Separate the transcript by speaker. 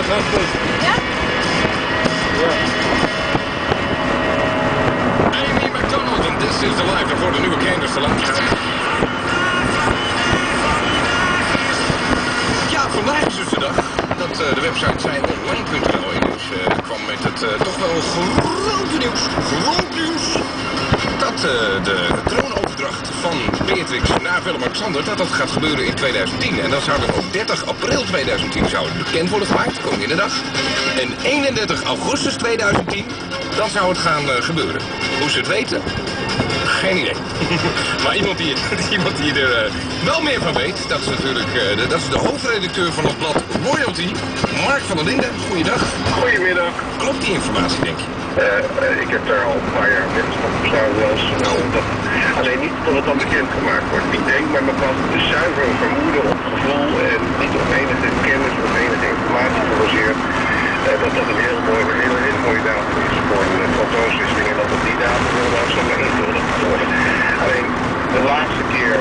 Speaker 1: That's good.
Speaker 2: Ja?
Speaker 1: Ja.
Speaker 3: Amy McDonald en This is the Life. Voor de nieuwe kinders te laten gaan. Ja, vandaag is dus de dag dat de website zijonline.nl in is kwam met het toch wel grote nieuws. Groot nieuws. Dat de troonoverdracht van Beatrix naar Willem-Alexander, dat gaat gebeuren in 2010. En dan zou er op 30 april 2010 zou het bekend worden gemaakt, Koninginnedag. En 31 augustus 2010, dan zou het gaan gebeuren. Hoe ze het weten? Geen idee. Maar iemand die er wel meer van weet, dat is natuurlijk dat is de hoofdredacteur van het blad Royalty, Mark van der Linden. Goeiedag.
Speaker 4: Goedemiddag.
Speaker 3: Klopt die informatie, denk je?
Speaker 4: Ik heb daar al een paar jaar wetenschap op staan zelfs. Alleen niet tot het dan bekend gemaakt wordt. Ik denk met mijn pas de zuivere vermoeden op gevoel en niet op enige kennis of enige informatie gebaseerd. Dat dat een hele mooie datum is voor een foto's en dat op die datum wel zo ingevuld wordt. Alleen de laatste keer